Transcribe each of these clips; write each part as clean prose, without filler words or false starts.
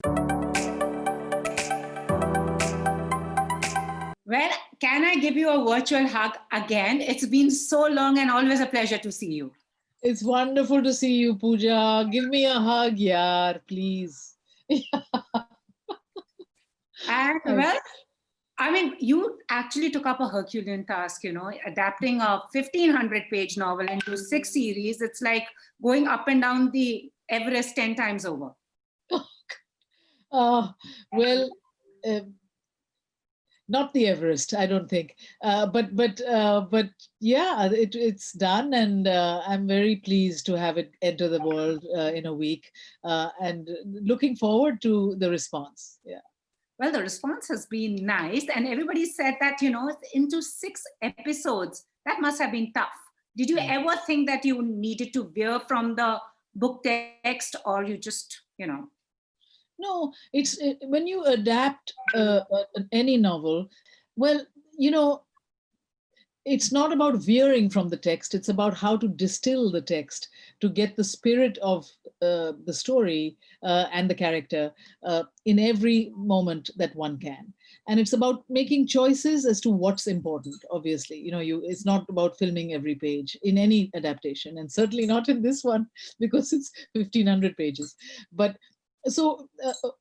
Well, can I give you a virtual hug again? It's been so long and always a pleasure to see you. It's wonderful to see you, Pooja. Give me a hug, yaar, please. And well, I mean, you actually took up a Herculean task, adapting a 1,500-page novel into 6 series. It's like going up and down the Everest 10 times over. Well, not the Everest, I don't think. But yeah, it's done, and I'm very pleased to have it enter the world in a week, and looking forward to the response. Yeah. Well, the response has been nice, and everybody said that, into 6 episodes, that must have been tough. Did you ever think that you needed to veer from the book text, or you just, No, it's when you adapt any novel, well, it's not about veering from the text. It's about how to distill the text to get the spirit of the story and the character in every moment that one can. And it's about making choices as to what's important. Obviously, it's not about filming every page in any adaptation, and certainly not in this one because it's 1,500 pages. But so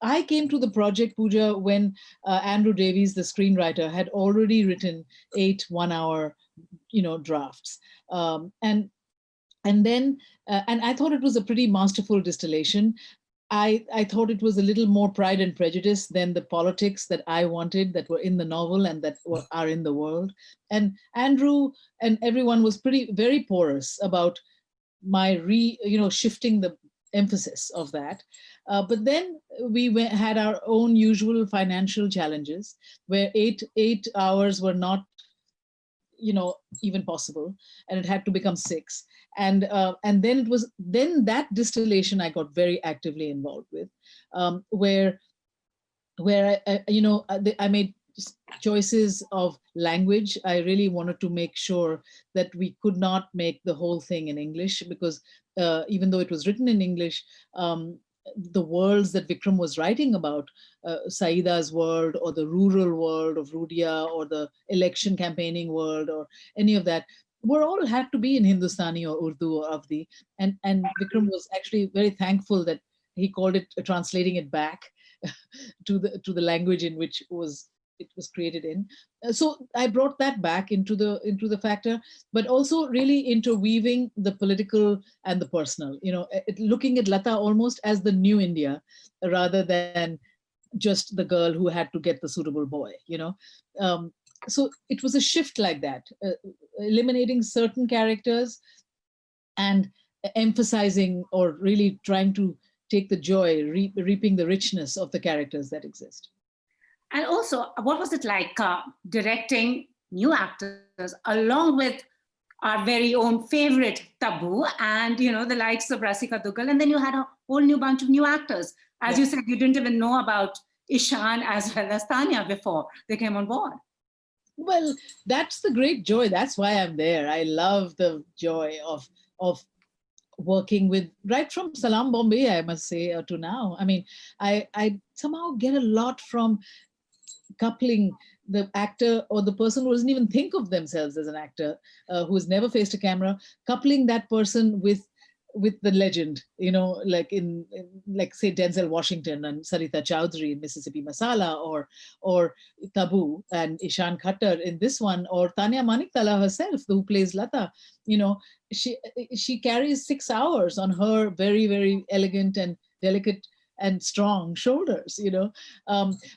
I came to the project, Pooja, when Andrew Davies, the screenwriter, had already written 8 one-hour, drafts, and then and I thought it was a pretty masterful distillation. I thought it was a little more Pride and Prejudice than the politics that I wanted, that were in the novel and that are in the world. And Andrew and everyone was very porous about my shifting the emphasis of that. But then we had our own usual financial challenges where eight hours were not, even possible, and it had to become 6. And then it was that distillation I got very actively involved with, where I made choices of language. I really wanted to make sure that we could not make the whole thing in English, because even though it was written in English, the worlds that Vikram was writing about, Saida's world, or the rural world of Rudia, or the election campaigning world, or any of that, all had to be in Hindustani or Urdu or Avdi. And Vikram was actually very thankful that he called it translating it back to the language in which it was created in. So I brought that back into the factor, but also really interweaving the political and the personal, looking at Lata almost as the new India rather than just the girl who had to get the suitable boy, so it was a shift like that, eliminating certain characters and emphasizing, or really trying to take the joy, reaping the richness of the characters that exist. And also, what was it like directing new actors along with our very own favorite Tabu and, the likes of Rasika Dugal, and then you had a whole new bunch of new actors. As you said, you didn't even know about Ishaan as well as Tanya before they came on board. Well, that's the great joy. That's why I'm there. I love the joy of working with, right from Salam Bombay, I must say, to now. I mean, I somehow get a lot from coupling the actor or the person who doesn't even think of themselves as an actor, who has never faced a camera, coupling that person with the legend, like like say Denzel Washington and Sarita Chowdhury in Mississippi Masala, or Tabu and Ishaan Khatter in this one, or Tanya Maniktala herself, who plays Lata. She carries 6 hours on her very, very elegant and delicate and strong shoulders,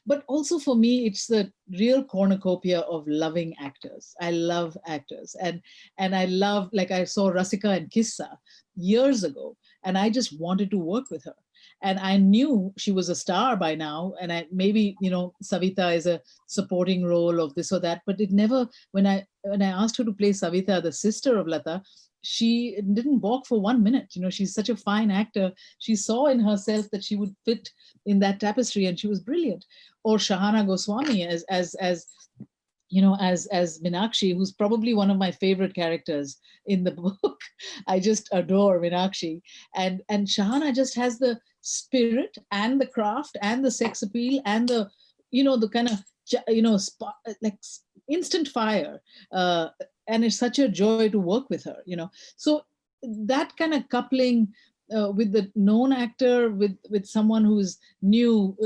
but also for me, it's the real cornucopia of loving actors. I love actors, and I love, like I saw Rasika in Kissa years ago, and I just wanted to work with her. And I knew she was a star by now, and maybe Savita is a supporting role of this or that, but it never, when I asked her to play Savita, the sister of Lata, she didn't balk for 1 minute. She's such a fine actor. She saw in herself that she would fit in that tapestry, and she was brilliant. Or Shahana Goswami as as Meenakshi, who's probably one of my favorite characters in the book. I just adore Meenakshi. And Shahana just has the spirit and the craft and the sex appeal and the kind of, like instant fire. And it's such a joy to work with her. So that kind of coupling with the known actor, with someone who's new,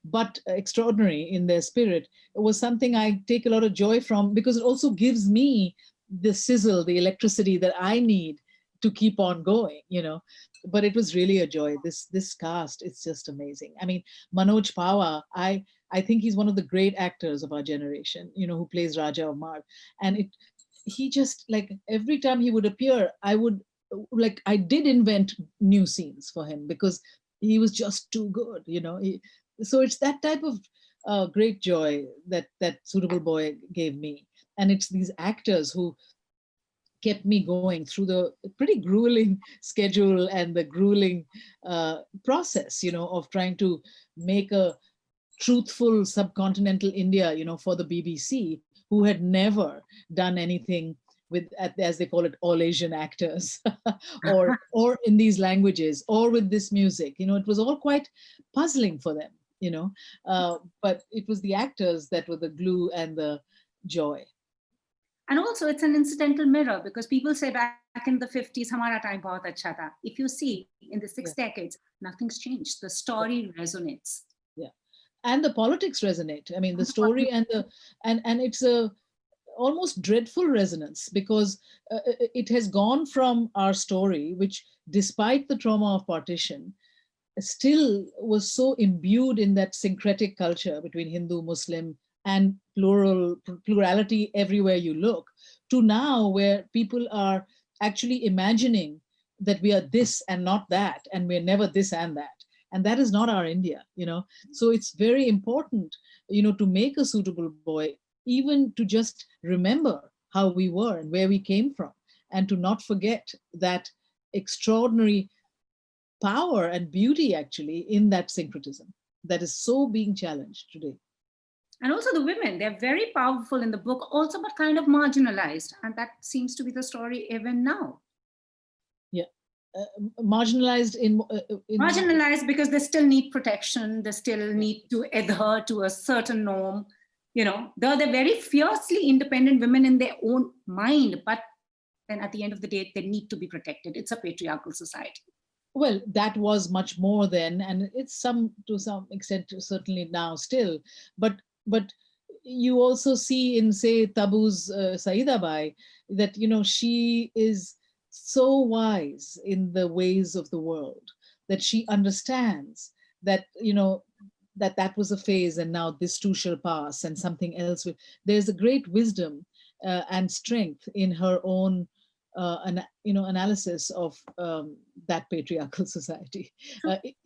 but extraordinary in their spirit, was something I take a lot of joy from, because it also gives me the sizzle, the electricity that I need to keep on going. But it was really a joy. This cast, it's just amazing. I mean, Manoj Pawa, I think he's one of the great actors of our generation, who plays Raja of Mar. And he just, like, every time he would appear, I did invent new scenes for him, because he was just too good. So it's that type of great joy that Suitable Boy gave me. And it's these actors who kept me going through the pretty grueling schedule and the grueling process, of trying to make a truthful subcontinental India, for the BBC, who had never done anything with, as they call it, all Asian actors, or in these languages, or with this music. It was all quite puzzling for them. But it was the actors that were the glue and the joy. And also, it's an incidental mirror, because people say back in the 50s, hamara time bahut acha tha. If you see in the 6 decades, nothing's changed. The story resonates. Yeah, and the politics resonate. I mean, the story and it's a almost dreadful resonance, because it has gone from our story, which, despite the trauma of partition, still was so imbued in that syncretic culture between Hindu, Muslim, and plurality everywhere you look, to now where people are actually imagining that we are this and not that, and we're never this and that. And that is not our India. So it's very important, to make a Suitable Boy, even to just remember how we were and where we came from, and to not forget that extraordinary power and beauty, actually, in that syncretism that is so being challenged today. And also the women, they're very powerful in the book also, but kind of marginalized. And that seems to be the story even now. Yeah. Marginalized in marginalized because they still need protection. They still need to adhere to a certain norm. They're very fiercely independent women in their own mind, but then at the end of the day, they need to be protected. It's a patriarchal society. Well, that was much more then, and it's to some extent certainly now still. But you also see in, say, Tabu's Saida Bai, that she is so wise in the ways of the world, that she understands that that was a phase, and now this too shall pass, and something else will. There's a great wisdom and strength in her own analysis of that patriarchal society,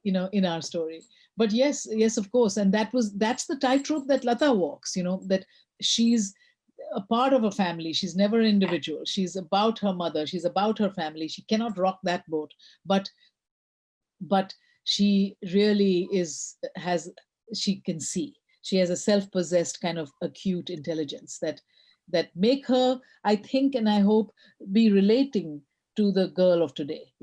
in our story. But yes, of course, and that's the tightrope that Lata walks. That she's a part of a family. She's never an individual. She's about her mother. She's about her family. She cannot rock that boat. But she really she can see. She has a self-possessed kind of acute intelligence that make her, I think, and I hope, be relating to the girl of today.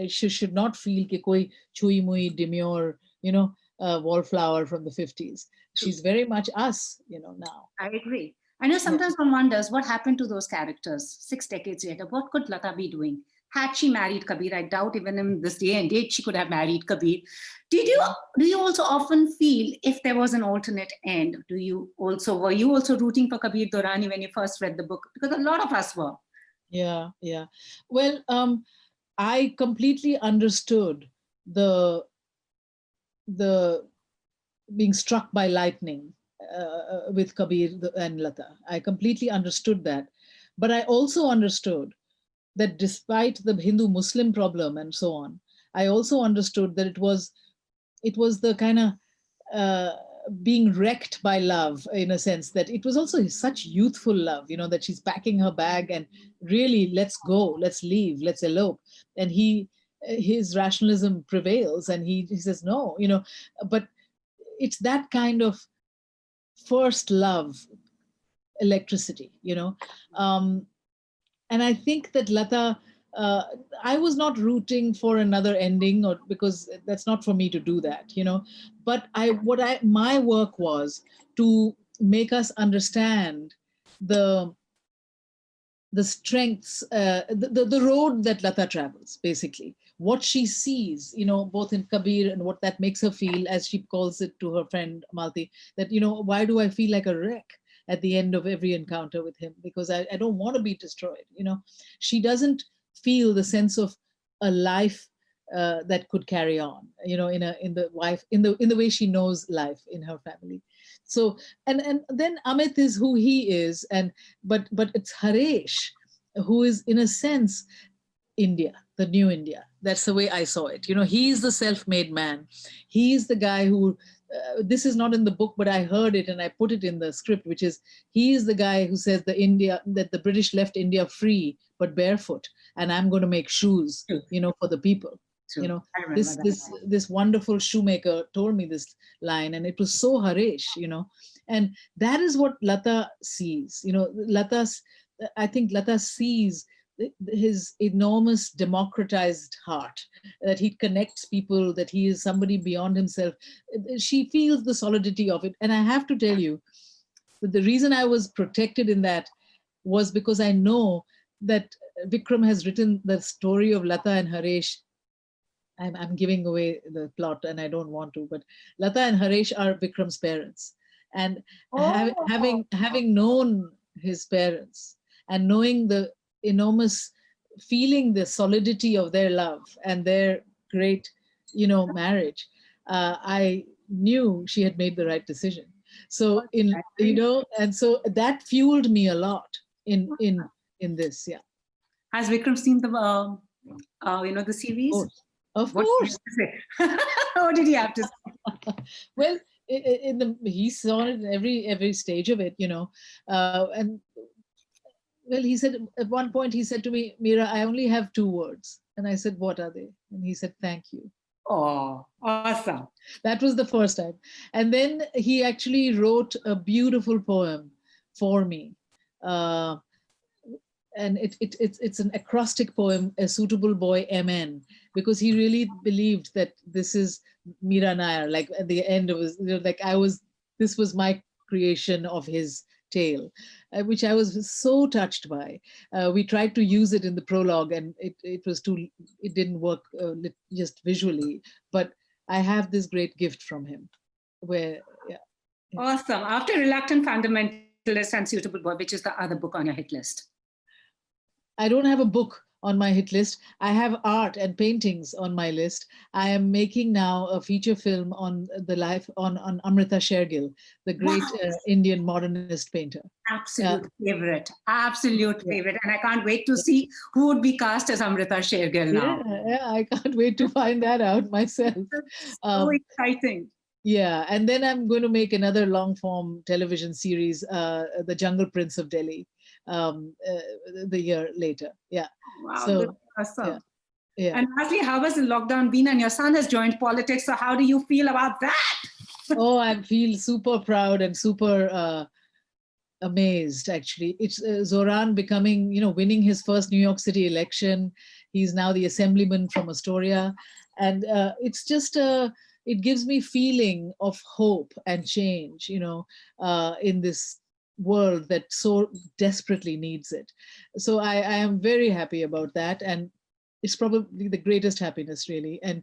She should not feel ki koi chui mui demure, wallflower from the 50s. She's very much us, now. I agree. I know sometimes one wonders what happened to those characters 6 decades later. What could Lata be doing? Had she married Kabir? I doubt even in this day and age she could have married Kabir. Do you also often feel if there was an alternate end? Were you also rooting for Kabir Durrani when you first read the book? Because a lot of us were. Yeah. Well, I completely understood the being struck by lightning with Kabir and Lata. I completely understood that. But I also understood that despite the Hindu-Muslim problem and so on, I also understood that it was the kind of being wrecked by love, in a sense, that it was also such youthful love, that she's packing her bag and really, let's go, let's leave, let's elope. And his rationalism prevails, and he says no, but it's that kind of first love electricity, and I think that Lata, I was not rooting for another ending, or because that's not for me to do that, But my work was to make us understand the strengths, the road that Lata travels, basically, what she sees, both in Kabir and what that makes her feel, as she calls it to her friend Malti, that, why do I feel like a wreck at the end of every encounter with him? Because I don't want to be destroyed. She doesn't feel the sense of a life that could carry on, in the way she knows life in her family. So, and then Amit is who he is, but it's Haresh who is, in a sense, India, the new India. That's the way I saw it. He's the self-made man. He's the guy who, this is not in the book, but I heard it and I put it in the script, which is, he is the guy who says that the British left India free but barefoot, and I'm going to make shoes, for the people. True. This wonderful shoemaker told me this line, and it was so Haresh, and that is what Lata sees. I think Lata sees his enormous democratized heart, that he connects people, that he is somebody beyond himself. She feels the solidity of it. And I have to tell you that the reason I was protected in that was because I know that Vikram has written the story of Lata and Haresh. I'm giving away the plot and I don't want to, but Lata and Haresh are Vikram's parents. And having known his parents and knowing the enormous, feeling the solidity of their love and their great, marriage, I knew she had made the right decision. So and so that fueled me a lot in this. Yeah. Has Vikram seen the the series? Of course. What did he have to say? Well, he saw it in every stage of it, and well, he said at one point, he said to me, Mira, I only have 2 words. And I said, what are they? And he said, thank you. Oh, awesome. That was the first time. And then he actually wrote a beautiful poem for me. And it's an acrostic poem, A Suitable Boy, MN, because he really believed that this is Mira Nair, like at the end of his, this was my creation of his tale, which I was so touched by. We tried to use it in the prologue, and it didn't work just visually. But I have this great gift from him, where Awesome. After Reluctant Fundamentalist and Suitable Boy, which is the other book on your hit list? I don't have a book on my hit list. I have art and paintings on my list. I am making now a feature film on the life on Amrita Shergill, the great Indian modernist painter. Absolute favorite. Absolute favorite. And I can't wait to see who would be cast as Amrita Shergill now. Yeah, I can't wait to find that out myself. So exciting. Yeah, and then I'm going to make another long-form television series, The Jungle Prince of Delhi, the year later. Yeah. Wow, so, that's awesome. Yeah. And lastly, how has the lockdown been? And your son has joined politics, so how do you feel about that? Oh, I feel super proud and super amazed, actually. It's Zoran becoming, winning his first New York City election. He's now the assemblyman from Astoria. And it's just it gives me feeling of hope and change, in this world that so desperately needs it. So I am very happy about that. And it's probably the greatest happiness, really. And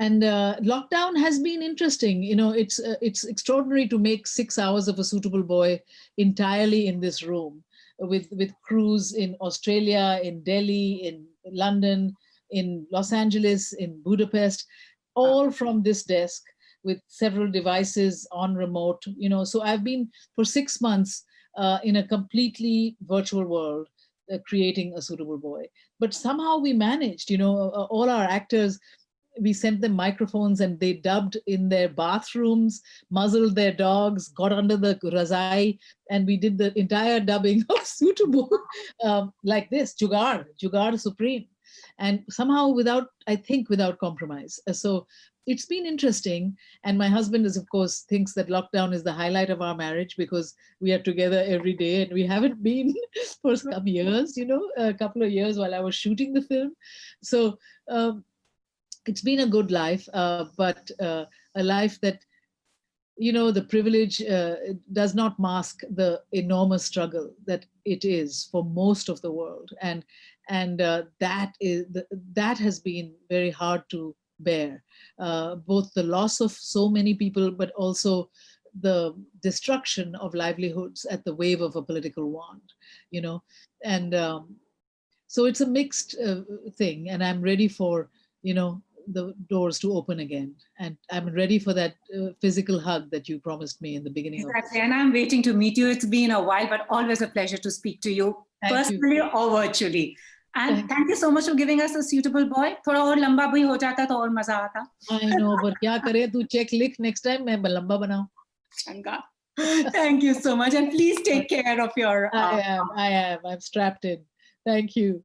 lockdown has been interesting. It's extraordinary to make 6 hours of A Suitable Boy entirely in this room with crews in Australia, in Delhi, in London, in Los Angeles, in Budapest, all from this desk with several devices on remote. So I've been for 6 months in a completely virtual world creating A Suitable Boy. But somehow we managed, all our actors, we sent them microphones and they dubbed in their bathrooms, muzzled their dogs, got under the razai, and we did the entire dubbing of Suitable like this, Jugaad Supreme. And somehow without compromise. So it's been interesting. And my husband is, of course, thinks that lockdown is the highlight of our marriage because we are together every day, and we haven't been for some years, a couple of years while I was shooting the film. So it's been a good life, but a life that, the privilege does not mask the enormous struggle that it is for most of the world, and that has been very hard to bear. Both the loss of so many people, but also the destruction of livelihoods at the wave of a political wand, and so it's a mixed thing, and I'm ready for the doors to open again, and I'm ready for that physical hug that you promised me in the beginning of this. Exactly, and I'm waiting to meet you. It's been a while, but always a pleasure to speak to you personally or virtually. And thank you so much for giving us a suitable boy. थोड़ा और लंबा भी हो जाता तो और मजा आता. I know, but क्या करे, तू check लिख next time, मैं लंबा बनाऊं. Changa. Thank you so much, and please take care of your. I am. I'm strapped in. Thank you.